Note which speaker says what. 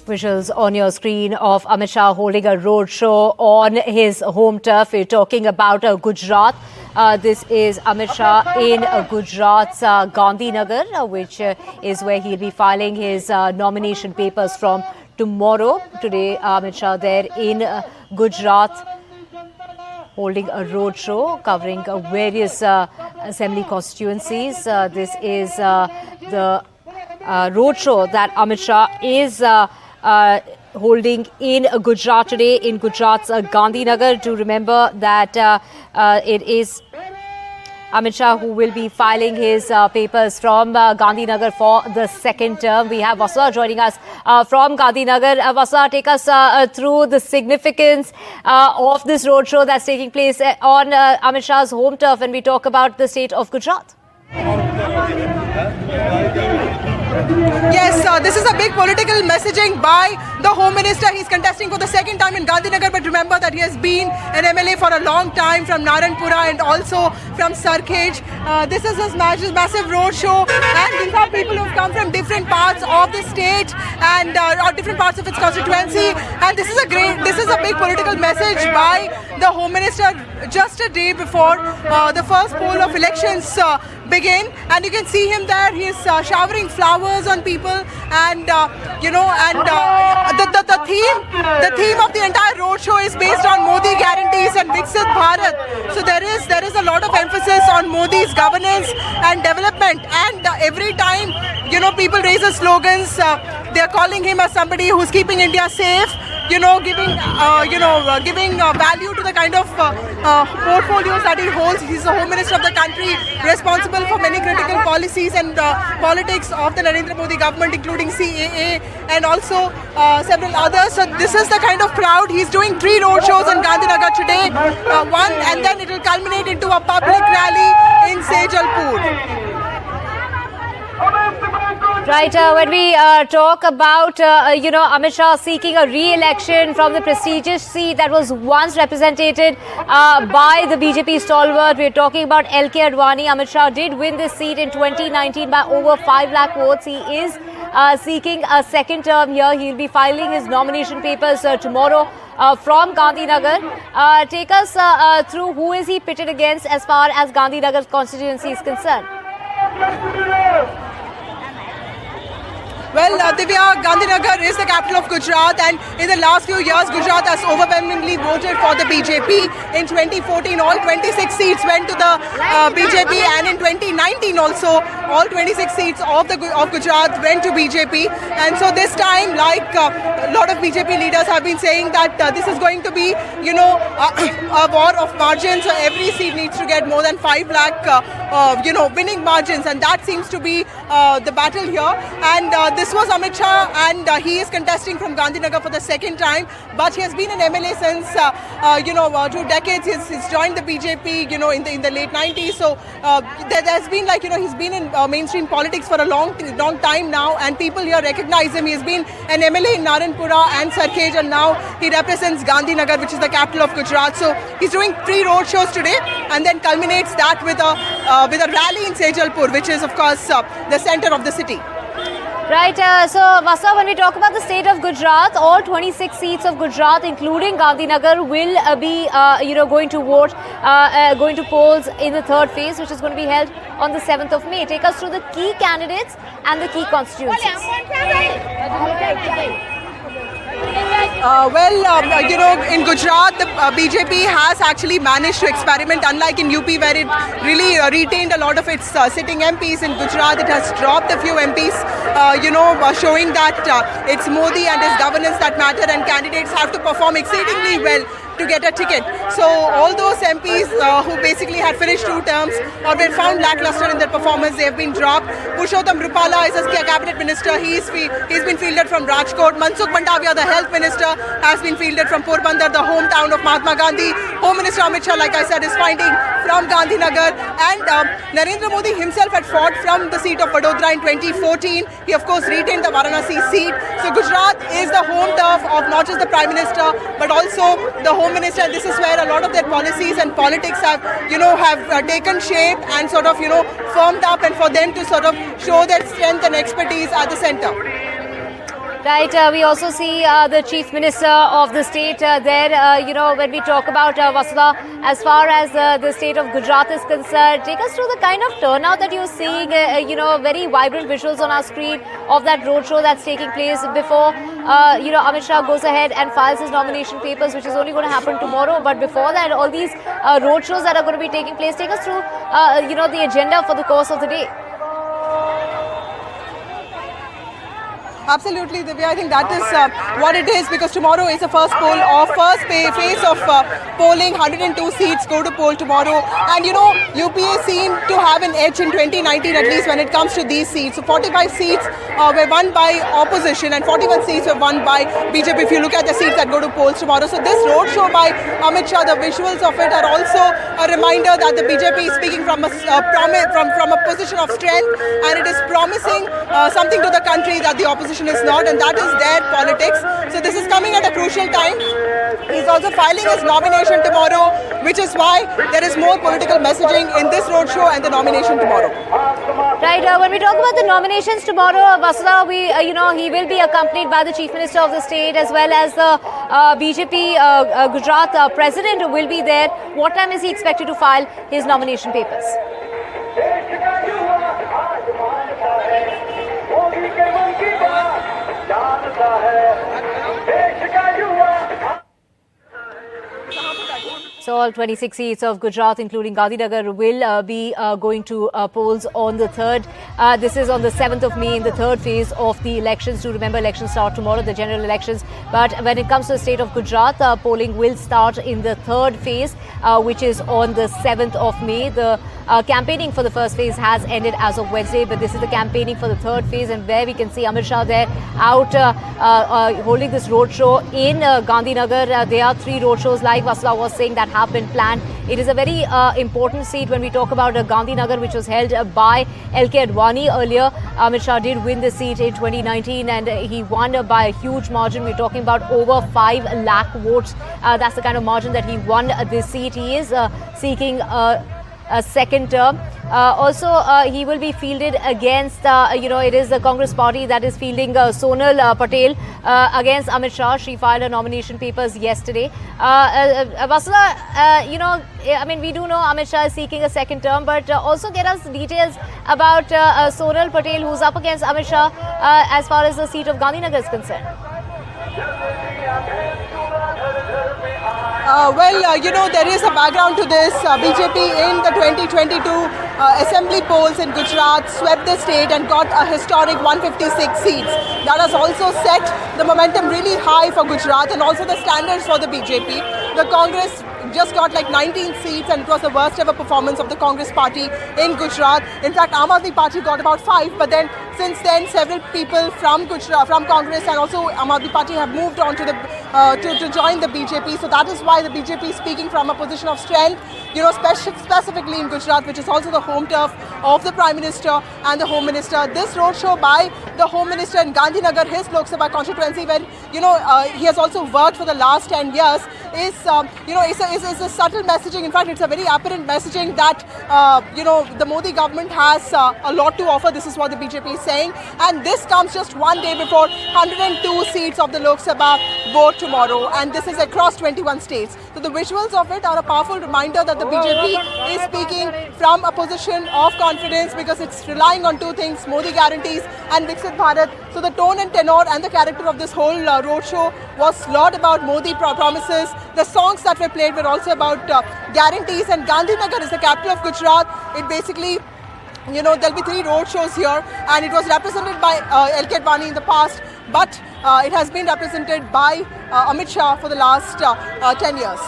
Speaker 1: Visuals on your screen of Amit Shah holding a roadshow on his home turf. We're talking about Gujarat. This is Amit Shah in Gujarat's Gandhinagar, which is where he'll be filing his nomination papers from tomorrow. Today, Amit Shah there in Gujarat holding a roadshow covering various assembly constituencies. This is the roadshow that Amit Shah is holding in Gujarat today, in Gujarat's Gandhinagar. Do remember that it is Amit Shah who will be filing his papers from Gandhinagar for the second term. We have Vasa joining us from Gandhinagar. Vasa, take us through the significance of this roadshow that's taking place on Amit Shah's home turf when we talk about the state of Gujarat.
Speaker 2: Yes, this is a big political messaging by the Home Minister. He's contesting for the second time in Gandhinagar, but remember that he has been an MLA for a long time from Naranpura and also from Sarkhej. This is his massive road show, and these are people who've come from different parts of the state and or different parts of its constituency. And this is a big political message by the Home Minister just a day before the first poll of elections begin, and you can see him there. He is showering flowers on people, and the theme of the entire roadshow is based on Modi guarantees and Viksit Bharat. So there is a lot of emphasis on Modi's governance and development, and every time people raise the slogans, they are calling him as somebody who's keeping India safe. Giving value to the kind of portfolios that he holds. He's the Home Minister of the country, responsible for many critical policies and politics of the Narendra Modi government, including CAA and also several others. So this is the kind of crowd. He's doing 3 road shows in Gandhinagar today, one, and then it will culminate into a public rally in Sejalpur.
Speaker 1: Right, when we talk about, Amit Shah seeking a re-election from the prestigious seat that was once represented by the BJP stalwart, we're talking about LK Advani. Amit Shah did win this seat in 2019 by over 5 lakh votes. He is seeking a second term here. He'll be filing his nomination papers tomorrow from Gandhinagar. Take us through who is he pitted against as far as Gandhinagar's constituency is concerned.
Speaker 2: Well, Divya, Gandhinagar is the capital of Gujarat, and in the last few years, Gujarat has overwhelmingly voted for the BJP. In 2014, all 26 seats went to the BJP, and in 2019 also, all 26 seats of Gujarat went to BJP. And so this time, like a lot of BJP leaders have been saying that this is going to be, a war of margins. So every seat needs to get more than 5 lakh, winning margins, and that seems to be the battle here. And this was Amit Shah, and he is contesting from Gandhinagar for the second time, but he has been an MLA since 2 decades. He's joined the BJP in the late 90s, so there's been he's been in mainstream politics for a long time now, and people here recognize him. He has been an MLA in Naranpura and Sarkhej, and now he represents Gandhinagar, which is the capital of Gujarat. So he's doing 3 road shows today, and then culminates that with a rally in Sejalpur, which is of course the center of the city.
Speaker 1: Right, so Vasa, when we talk about the state of Gujarat, all 26 seats of Gujarat, including Gandhinagar, will be, going to vote, going to polls in the third phase, which is going to be held on the 7th of May. Take us through the key candidates and the key constituencies.
Speaker 2: In Gujarat, the BJP has actually managed to experiment, unlike in UP where it really retained a lot of its sitting MPs. In Gujarat, it has dropped a few MPs, showing that it's Modi and his governance that matter, and candidates have to perform exceedingly well to get a ticket. So all those MPs who basically had finished 2 terms or were found lackluster in their performance, they have been dropped. Purushottam Rupala is a cabinet minister. He's been fielded from Rajkot. Mansukh Mandaviya, the health minister, has been fielded from Porbandar, the hometown of Mahatma Gandhi. Home Minister Amit Shah, like I said, is finding from Gandhinagar. And Narendra Modi himself had fought from the seat of Vadodara in 2014. He of course retained the Varanasi seat. So Gujarat is the home turf of not just the Prime Minister but also the Home Minister, and this is where a lot of their policies and politics have taken shape and firmed up, and for them to show their strength and expertise at the center.
Speaker 1: Right, we also see the Chief Minister of the state there. When we talk about Vasudha, as far as the state of Gujarat is concerned, take us through the kind of turnout that you're seeing, very vibrant visuals on our screen of that roadshow that's taking place before, Amit Shah goes ahead and files his nomination papers, which is only going to happen tomorrow. But before that, all these roadshows that are going to be taking place, take us through, the agenda for the course of the day.
Speaker 2: Absolutely, Divya. I think that is what it is, because tomorrow is the first phase of polling. 102 seats go to poll tomorrow. And UPA seemed to have an edge in 2019, at least when it comes to these seats. So 45 seats were won by opposition and 41 seats were won by BJP, if you look at the seats that go to polls tomorrow. So this roadshow by Amit Shah, the visuals of it are also a reminder that the BJP is speaking from a position of strength, and it is promising something to the country that the opposition is not, and that is their politics. So this is coming at a crucial time. He's also filing his nomination tomorrow, which is why there is more political messaging in this roadshow and the nomination tomorrow.
Speaker 1: Right, when we talk about the nominations tomorrow, Vasudha, he will be accompanied by the Chief Minister of the state, as well as the BJP Gujarat President will be there. What time is he expected to file his nomination papers? So all 26 seats of Gujarat, including Gandhinagar, will be going to polls on the 3rd. This is on the 7th of May in the third phase of the elections. Do remember, elections start tomorrow, the general elections. But when it comes to the state of Gujarat, polling will start in the third phase, which is on the 7th of May. The campaigning for the first phase has ended as of Wednesday, but this is the campaigning for the third phase, and where we can see Amit Shah there out holding this roadshow in Gandhinagar. There are 3 roadshows, like Vasudha was saying, that have been planned. It is a very important seat when we talk about Gandhinagar, which was held by LK Advani earlier. Amit Shah did win the seat in 2019, and he won by a huge margin. We're talking about over 5 lakh votes. That's the kind of margin that he won this seat. He is seeking a second term. He will be fielded against, it is the Congress party that is fielding Sonal Patel against Amit Shah. She filed her nomination papers yesterday. Vasudha, we do know Amit Shah is seeking a second term, but also get us details about Sonal Patel, who's up against Amit Shah as far as the seat of Gandhinagar is concerned.
Speaker 2: There is a background to this. BJP in the 2022 assembly polls in Gujarat swept the state and got a historic 156 seats. That has also set the momentum really high for Gujarat and also the standards for the BJP. The Congress just got like 19 seats, and it was the worst ever performance of the Congress party in Gujarat. In fact, Aam Aadmi Party got about 5, but then since then several people from Gujarat, from Congress and also Aam Aadmi Party have moved on to the to join the BJP. So that is why the BJP is speaking from a position of strength, specifically in Gujarat, which is also the home turf of the Prime Minister and the Home Minister. This roadshow by the Home Minister in Gandhinagar, his Lok Sabha constituency, where he has also worked for the last 10 years, is a subtle messaging. In fact, it's a very apparent messaging that the Modi government has a lot to offer. This is what the BJP is saying, and this comes just one day before 102 seats of the Lok Sabha vote tomorrow, and this is across 21 states. So the visuals of it are a powerful reminder that the BJP is speaking from a position of confidence, because it's relying on 2 things: Modi guarantees and Viksit Bharat. So the tone and tenor and the character of this whole roadshow was a lot about Modi promises. The songs that were played were also about guarantees, and Gandhinagar is the capital of Gujarat. It basically, there'll be 3 road shows here, and it was represented by LK Advani in the past, but it has been represented by Amit Shah for the last 10 years.